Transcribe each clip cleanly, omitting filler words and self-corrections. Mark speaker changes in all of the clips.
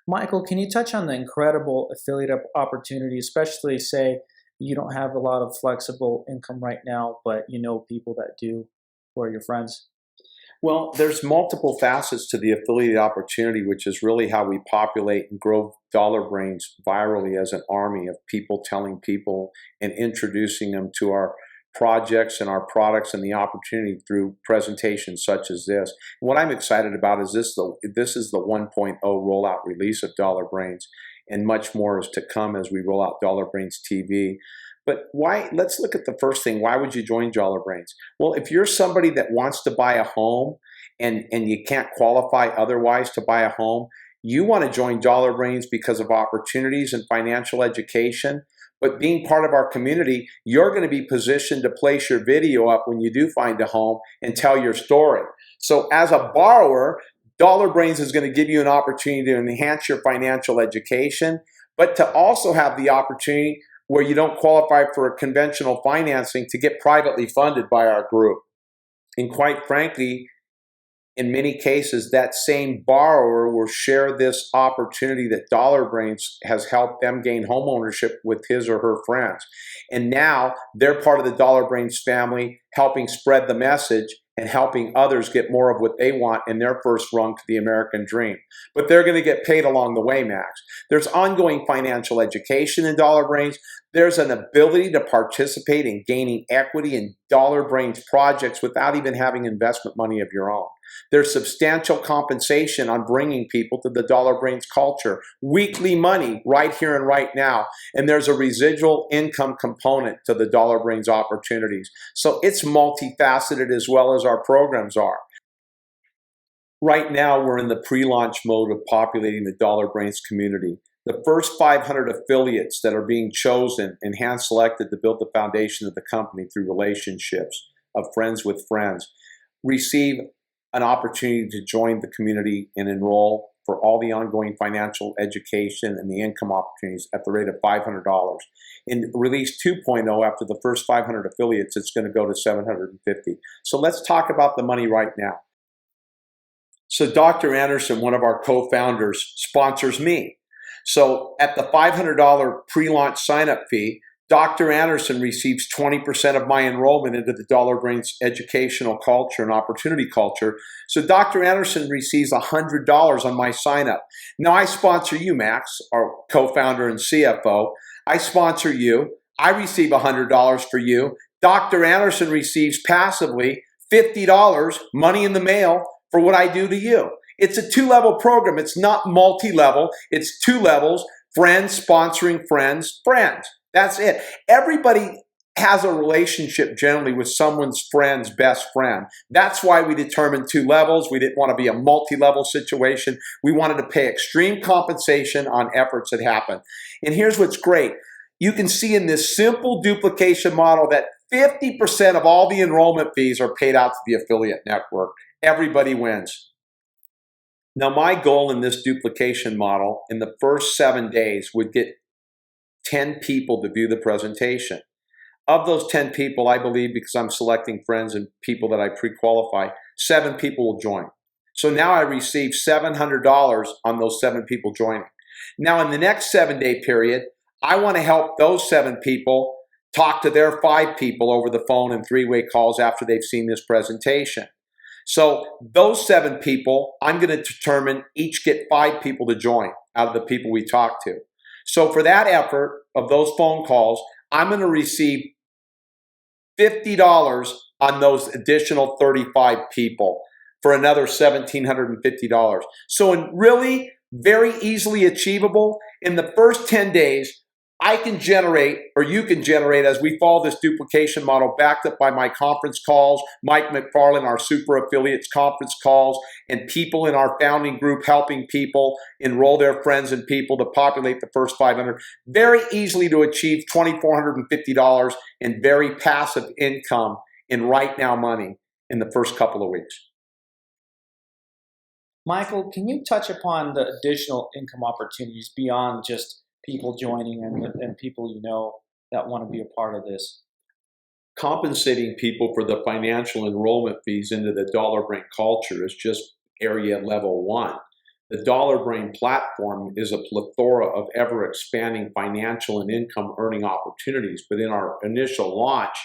Speaker 1: Michael, can you touch on the incredible affiliate opportunity, especially say you don't have a lot of flexible income right now, but you know people that do who are your friends?
Speaker 2: Well, there's multiple facets to the affiliate opportunity, which is really how we populate and grow Dollar Brains virally as an army of people telling people and introducing them to our projects and our products and the opportunity through presentations such as this. What I'm excited about is this is the 1.0 rollout release of Dollar Brains, and much more is to come as we roll out Dollar Brains TV. But why? Let's look at the first thing. Why would you join Dollar Brains? Well, if you're somebody that wants to buy a home and you can't qualify otherwise to buy a home, you want to join Dollar Brains because of opportunities and financial education. But being part of our community, you're going to be positioned to place your video up when you do find a home and tell your story. So as a borrower, Dollar Brains is going to give you an opportunity to enhance your financial education, but to also have the opportunity where you don't qualify for a conventional financing to get privately funded by our group. And quite frankly, in many cases, that same borrower will share this opportunity that Dollar Brains has helped them gain home ownership with his or her friends. And now they're part of the Dollar Brains family, helping spread the message and helping others get more of what they want in their first rung to the American dream. But they're going to get paid along the way, Max. There's ongoing financial education in Dollar Brains. There's an ability to participate in gaining equity in Dollar Brains projects without even having investment money of your own. There's substantial compensation on bringing people to the Dollar Brains culture, weekly money right here and right now. And there's a residual income component to the Dollar Brains opportunities. So it's multifaceted as well as our programs are. Right now, we're in the pre-launch mode of populating the Dollar Brains community. The first 500 affiliates that are being chosen and hand-selected to build the foundation of the company through relationships of friends with friends receive an opportunity to join the community and enroll for all the ongoing financial education and the income opportunities at the rate of $500. In release 2.0, after the first 500 affiliates, it's going to go to 750. So let's talk about the money right now. So Dr. Anderson, one of our co-founders, sponsors me. So at the $500 pre-launch sign-up fee, Dr. Anderson receives 20% of my enrollment into the Dollar Brains educational culture and opportunity culture. So Dr. Anderson receives $100 on my sign-up. Now I sponsor you, Max, our co-founder and CFO. I sponsor you. I receive $100 for you. Dr. Anderson receives passively $50 money in the mail for what I do to you. It's a two-level program. It's not multi-level. It's two levels, friends sponsoring friends, friends. That's it. Everybody has a relationship generally with someone's friend's best friend. That's why we determined two levels. We didn't want to be a multi-level situation. We wanted to pay extreme compensation on efforts that happen. And here's what's great. You can see in this simple duplication model that 50% of all the enrollment fees are paid out to the affiliate network. Everybody wins. Now, my goal in this duplication model in the first 7 days would get 10 people to view the presentation. Of those 10 people, I believe, because I'm selecting friends and people that I pre-qualify, 7 people will join. So now I receive $700 on those 7 people joining. Now in the next 7-day period, I want to help those 7 people talk to their 5 people over the phone and 3-way calls after they've seen this presentation. So those 7 people, I'm going to determine each get 5 people to join out of the people we talk to. So for that effort of those phone calls, I'm going to receive $50 on those additional 35 people for another $1,750. So in really very easily achievable, in the first 10 days, I can generate, or you can generate, as we follow this duplication model, backed up by my conference calls, Mike McFarland, our super affiliates conference calls, and people in our founding group helping people enroll their friends and people to populate the first 500. Very easily to achieve $2,450 in very passive income in right now money in the first couple of weeks.
Speaker 1: Michael, can you touch upon the additional income opportunities beyond just people joining and people you know that want to be a part of this?
Speaker 2: Compensating people for the financial enrollment fees into the Dollar Brain culture is just area level 1. The Dollar Brain platform is a plethora of ever-expanding financial and income-earning opportunities. But in our initial launch,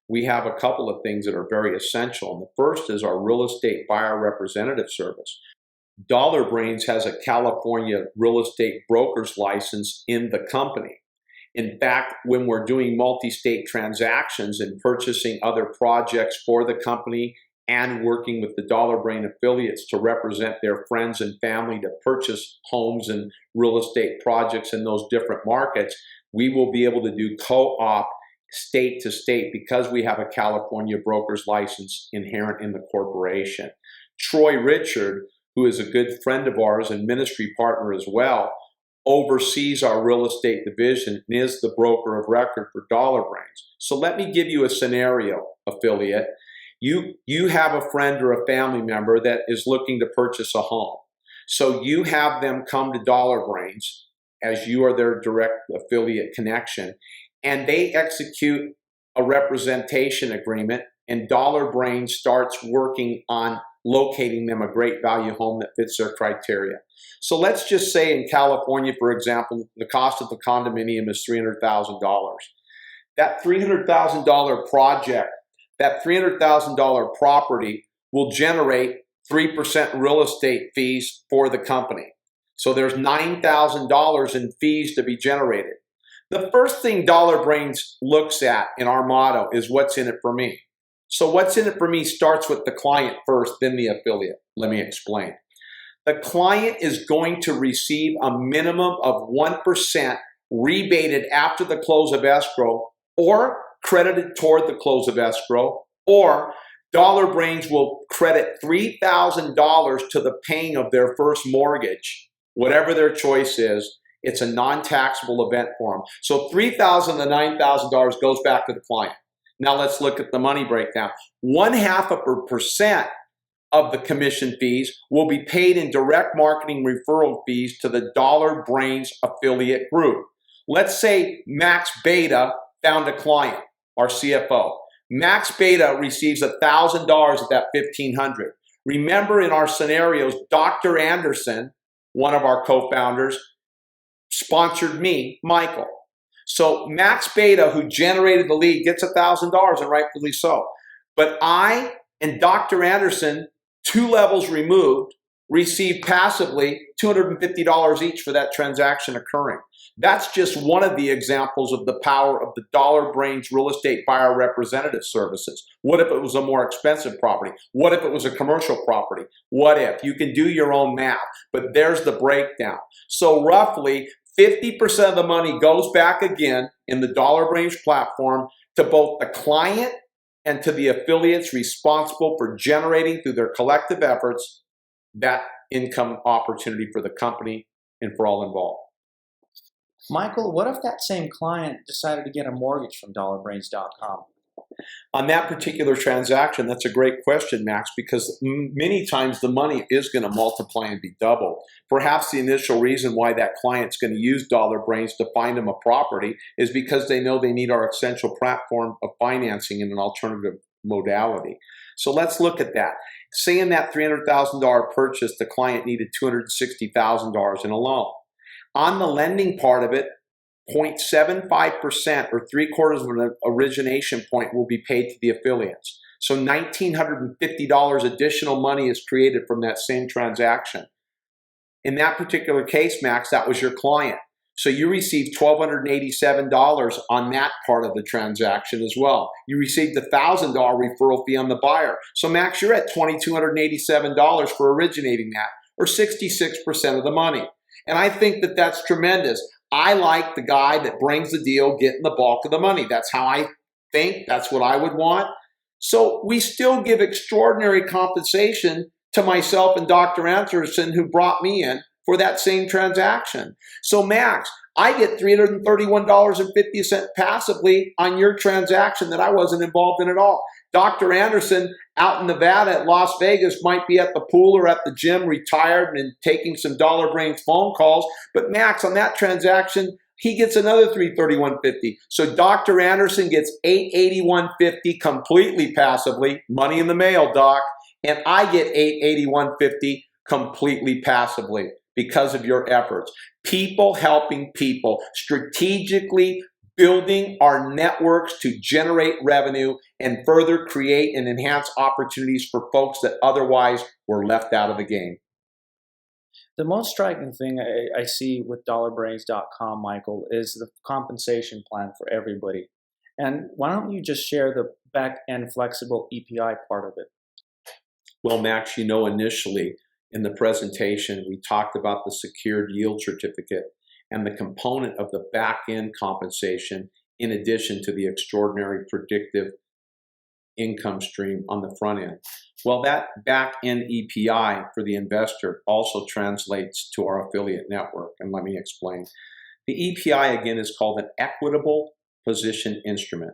Speaker 2: we have a couple of things that are very essential. And the first is our real estate buyer representative service. Dollar Brains has a California real estate broker's license in the company. In fact, when we're doing multi-state transactions and purchasing other projects for the company and working with the Dollar Brain affiliates to represent their friends and family to purchase homes and real estate projects in those different markets, we will be able to do co-op state to state because we have a California broker's license inherent in the corporation. Troy Richard, who is a good friend of ours and ministry partner as well, oversees our real estate division and is the broker of record for Dollar Brains. So let me give you a scenario, affiliate. You have a friend or a family member that is looking to purchase a home. So you have them come to Dollar Brains as you are their direct affiliate connection, and they execute a representation agreement, and Dollar Brains starts working on locating them a great value home that fits their criteria. So let's just say in California, for example, the cost of the condominium is $300,000. That $300,000 project, that $300,000 property will generate 3% real estate fees for the company. So there's $9,000 in fees to be generated. The first thing Dollar Brains looks at in our motto is what's in it for me. So what's in it for me starts with the client first, then the affiliate. Let me explain. The client is going to receive a minimum of 1% rebated after the close of escrow or credited toward the close of escrow, or Dollar Brains will credit $3,000 to the paying of their first mortgage, whatever their choice is. It's a non-taxable event for them. So $3,000 to $9,000 goes back to the client. Now let's look at the money breakdown. 0.5% of the commission fees will be paid in direct marketing referral fees to the Dollar Brains affiliate group. Let's say Max Beta found a client, our CFO. Max Beta receives $1,000 of that $1,500. Remember in our scenarios, Dr. Anderson, one of our co-founders, sponsored me, Michael. So Max Beta, who generated the lead, gets $1,000, and rightfully so. But I and Dr. Anderson, 2 levels removed, receive passively $250 each for that transaction occurring. That's just one of the examples of the power of the Dollar Brains real estate buyer representative services. What if it was a more expensive property? What if it was a commercial property? What if? You can do your own math, but there's the breakdown. So roughly 50% of the money goes back again in the Dollar Brains platform to both the client and to the affiliates responsible for generating through their collective efforts that income opportunity for the company and for all involved.
Speaker 1: Michael, what if that same client decided to get a mortgage from dollarbrains.com?
Speaker 2: On that particular transaction, that's a great question, Max, because many times the money is going to multiply and be doubled. Perhaps the initial reason why that client's going to use Dollar Brains to find them a property is because they know they need our essential platform of financing in an alternative modality. So let's look at that. Say in that $300,000 purchase, the client needed $260,000 in a loan. On the lending part of it, 0.75% or 3/4 of an origination point will be paid to the affiliates. So $1,950 additional money is created from that same transaction. In that particular case, Max, that was your client. So you received $1,287 on that part of the transaction as well. You received a $1,000 referral fee on the buyer. So Max, you're at $2,287 for originating that, or 66% of the money. And I think that that's tremendous. I like the guy that brings the deal, getting the bulk of the money. That's how I think. That's what I would want. So we still give extraordinary compensation to myself and Dr. Anderson, who brought me in for that same transaction. So Max, I get $331.50 passively on your transaction that I wasn't involved in at all. Dr. Anderson out in Nevada at Las Vegas might be at the pool or at the gym retired and taking some Dollar Brains phone calls. But Max, on that transaction, he gets another $331.50. So Dr. Anderson gets $881.50 completely passively, money in the mail, Doc. And I get $881.50 completely passively because of your efforts. People helping people, strategically building our networks to generate revenue and further create and enhance opportunities for folks that otherwise were left out of the game.
Speaker 1: The most striking thing I see with dollarbrains.com, Michael, is the compensation plan for everybody. And why don't you just share the back-end flexible EPI part of it?
Speaker 2: Well, Max, initially in the presentation, we talked about the secured yield certificate and the component of the back-end compensation in addition to the extraordinary predictive income stream on the front end. Well, that back-end EPI for the investor also translates to our affiliate network, and let me explain. The EPI, again, is called an equitable position instrument.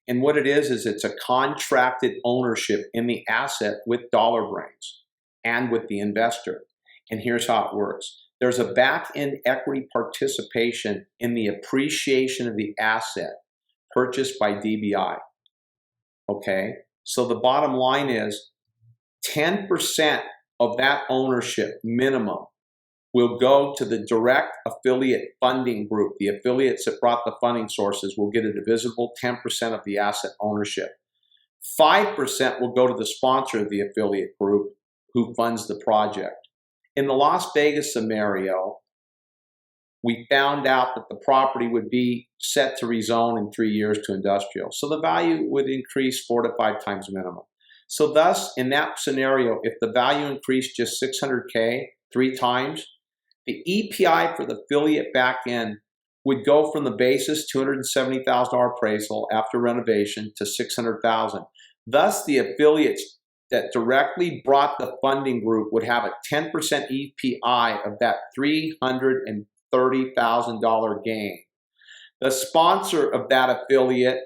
Speaker 2: And what it is it's a contracted ownership in the asset with DollarBrains and with the investor. And here's how it works. There's a back-end equity participation in the appreciation of the asset purchased by DBI. Okay, so the bottom line is 10% of that ownership minimum will go to the direct affiliate funding group. The affiliates that brought the funding sources will get a divisible 10% of the asset ownership. 5% will go to the sponsor of the affiliate group who funds the project. In the Las Vegas scenario, we found out that the property would be set to rezone in 3 years to industrial. So the value would increase 4 to 5 times minimum. So thus, in that scenario, if the value increased just $600K 3 times, the EPI for the affiliate back end would go from the basis $270,000 appraisal after renovation to $600,000. Thus, the affiliates that directly brought the funding group would have a 10% EPI of that $330,000 gain. The sponsor of that affiliate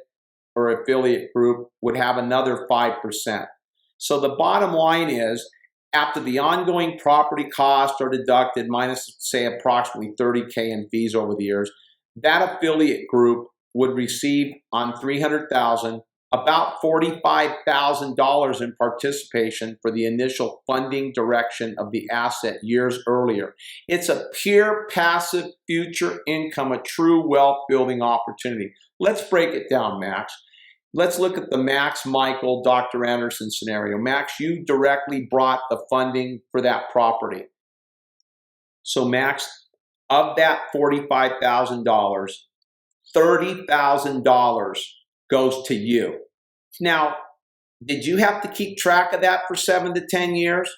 Speaker 2: or affiliate group would have another 5%. So the bottom line is, after the ongoing property costs are deducted minus, say, approximately $30K in fees over the years, that affiliate group would receive on $300,000 about $45,000 in participation for the initial funding direction of the asset years earlier. It's a pure passive future income, a true wealth building opportunity. Let's break it down, Max. Let's look at the Max, Michael, Dr. Anderson scenario. Max, you directly brought the funding for that property. So Max, of that $45,000, $30,000 goes to you. Now, did you have to keep track of that for 7 to 10 years?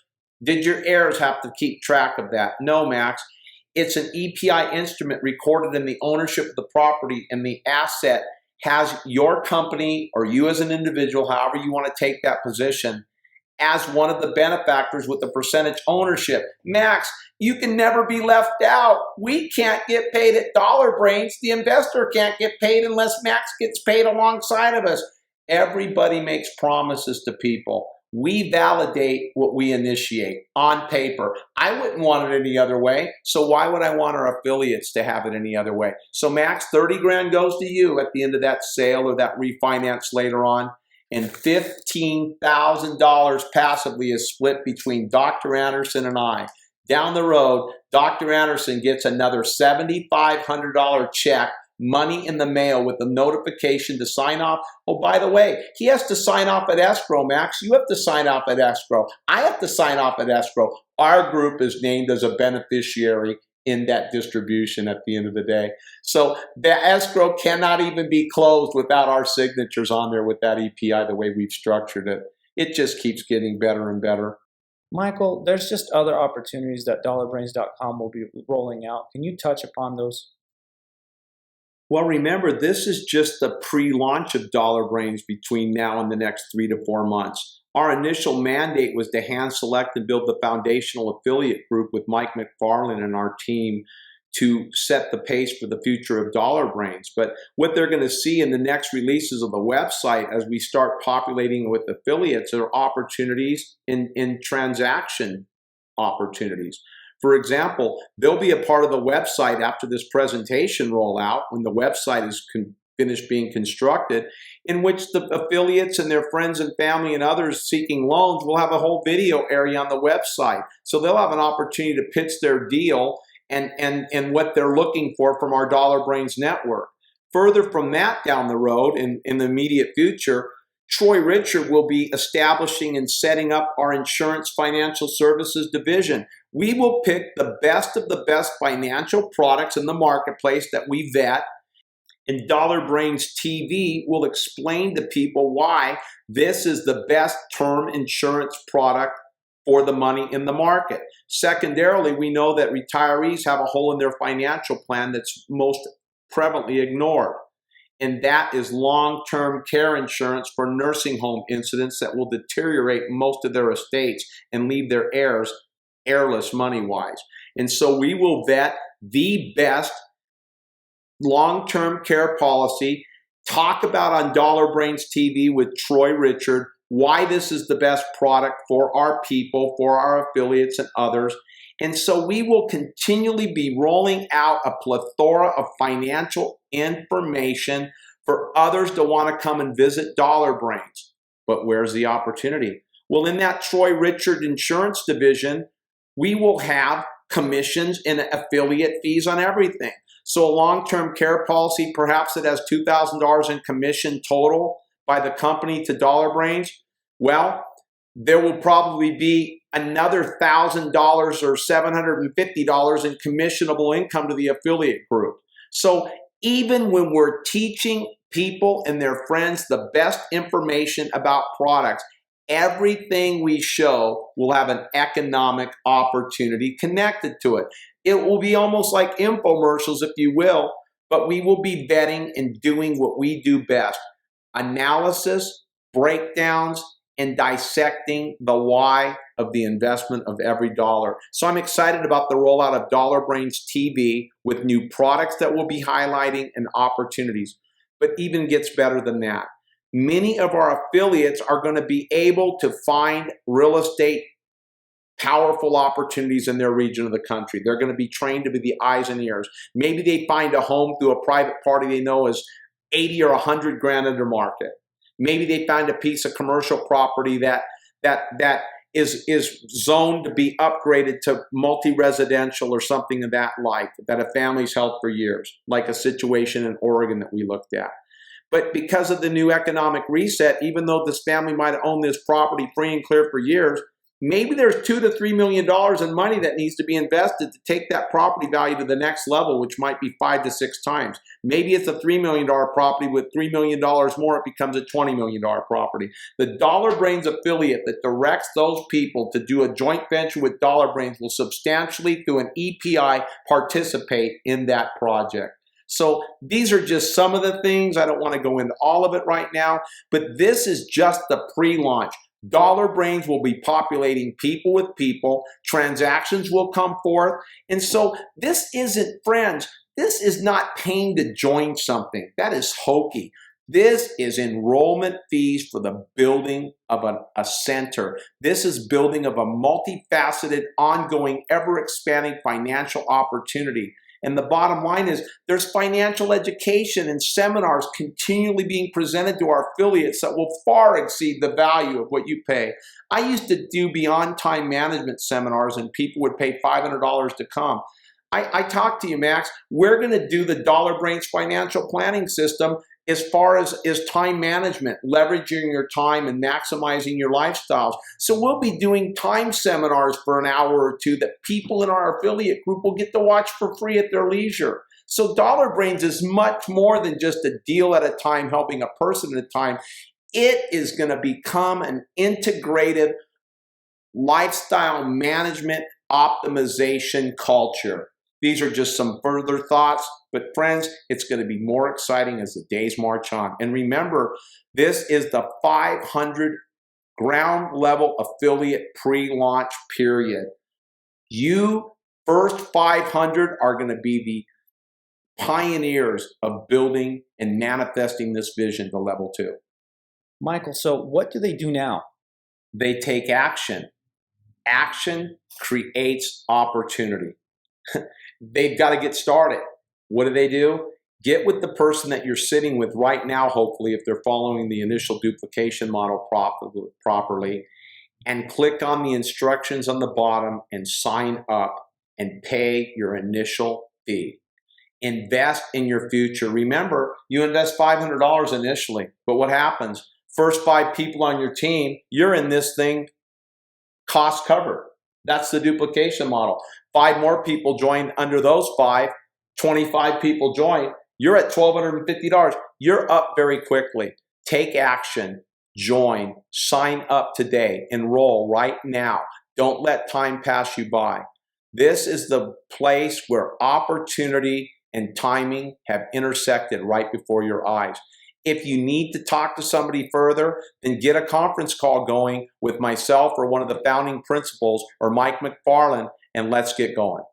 Speaker 2: Did your heirs have to keep track of that? No, Max. It's an EPI instrument recorded in the ownership of the property, and the asset has your company or you as an individual, however you want to take that position, as one of the benefactors with the percentage ownership. Max, you can never be left out. We can't get paid at DollarBrains. The investor can't get paid unless Max gets paid alongside of us. Everybody makes promises to people. We validate what we initiate on paper. I wouldn't want it any other way. So why would I want our affiliates to have it any other way? So Max, 30 grand goes to you at the end of that sale or that refinance later on. And $15,000 passively is split between Dr. Anderson and I. Down the road, Dr. Anderson gets another $7,500 check, money in the mail with a notification to sign off. Oh, by the way, he has to sign off at escrow, Max. You have to sign off at escrow. I have to sign off at escrow. Our group is named as a beneficiary in that distribution at the end of the day. So the escrow cannot even be closed without our signatures on there with that EPI the way we've structured it. It just keeps getting better and better.
Speaker 1: Michael, there's just other opportunities that dollarbrains.com will be rolling out. Can you touch upon those?
Speaker 2: Well, remember, this is just the pre-launch of DollarBrains between now and the next 3 to 4 months. Our initial mandate was to hand select and build the foundational affiliate group with Mike McFarland and our team to set the pace for the future of DollarBrains. But what they're going to see in the next releases of the website as we start populating with affiliates are opportunities in transaction opportunities. For example, they'll be a part of the website after this presentation rollout when the website is finished being constructed, in which the affiliates and their friends and family and others seeking loans will have a whole video area on the website. So they'll have an opportunity to pitch their deal and what they're looking for from our Dollar Brains network. Further from that down the road, in the immediate future, Troy Richard will be establishing and setting up our insurance financial services division. We will pick the best of the best financial products in the marketplace that we vet, and Dollar Brains TV will explain to people why this is the best term insurance product for the money in the market. Secondarily, we know that retirees have a hole in their financial plan that's most prevalently ignored, and that is long-term care insurance for nursing home incidents that will deteriorate most of their estates and leave their heirs airless money-wise. And so we will vet the best long-term care policy, talk about on Dollar Brains TV with Troy Richard why this is the best product for our people, for our affiliates and others. And so we will continually be rolling out a plethora of financial information for others to want to come and visit Dollar Brains. But where's the opportunity? Well, in that Troy Richard Insurance Division, we will have commissions and affiliate fees on everything. So a long-term care policy, perhaps it has $2,000 in commission total by the company to Dollar Brains. Well, there will probably be another $1,000 or $750 in commissionable income to the affiliate group. So even when we're teaching people and their friends the best information about products, everything we show will have an economic opportunity connected to it. It will be almost like infomercials, if you will, but we will be vetting and doing what we do best: analysis, breakdowns, and dissecting the why of the investment of every dollar. So I'm excited about the rollout of Dollar Brains TV with new products that we'll be highlighting and opportunities. But even gets better than that. Many of our affiliates are going to be able to find real estate powerful opportunities in their region of the country. They're going to be trained to be the eyes and ears. Maybe they find a home through a private party they know is 80 or 100 grand under market. Maybe they find a piece of commercial property that is zoned to be upgraded to multi-residential or something of that like, that a family's held for years, like a situation in Oregon that we looked at. But because of the new economic reset, even though this family might have owned this property free and clear for years, maybe there's $2 to $3 million in money that needs to be invested to take that property value to the next level, which might be 5 to 6 times. Maybe it's a $3 million property. With $3 million more, it becomes a $20 million property. The Dollar Brains affiliate that directs those people to do a joint venture with Dollar Brains will substantially, through an EPI, participate in that project. So these are just some of the things. I don't want to go into all of it right now, but this is just the pre-launch. Dollar Brains will be populating people with people. Transactions will come forth. And so this isn't, friends, this is not paying to join something. That is hokey. This is enrollment fees for the building of a center. This is building of a multifaceted, ongoing, ever-expanding financial opportunity. And the bottom line is there's financial education and seminars continually being presented to our affiliates that will far exceed the value of what you pay. I used to do beyond time management seminars and people would pay $500 to come. I talked to you, Max. We're going to do the Dollar Brains financial planning system as far as time management, leveraging your time and maximizing your lifestyles. So we'll be doing time seminars for an hour or two that people in our affiliate group will get to watch for free at their leisure. So Dollar Brains is much more than just a deal at a time, helping a person at a time. It is going to become an integrated lifestyle management optimization culture. These are just some further thoughts, but friends, it's going to be more exciting as the days march on. And remember, this is the 500 ground level affiliate pre-launch period. You first 500 are going to be the pioneers of building and manifesting this vision to level 2.
Speaker 1: Michael, so what do they do now?
Speaker 2: They take action. Action creates opportunity. They've got to get started. What do? Get with the person that you're sitting with right now, hopefully, if they're following the initial duplication model properly, and click on the instructions on the bottom and sign up and pay your initial fee. Invest in your future. Remember, you invest $500 initially, but what happens? First 5 people on your team, you're in this thing cost covered. That's the duplication model. 5 more people join under those 5, 25 people join, you're at $1,250. You're up very quickly. Take action, join, sign up today, enroll right now. Don't let time pass you by. This is the place where opportunity and timing have intersected right before your eyes. If you need to talk to somebody further, then get a conference call going with myself or one of the founding principals or Mike McFarland, and let's get going.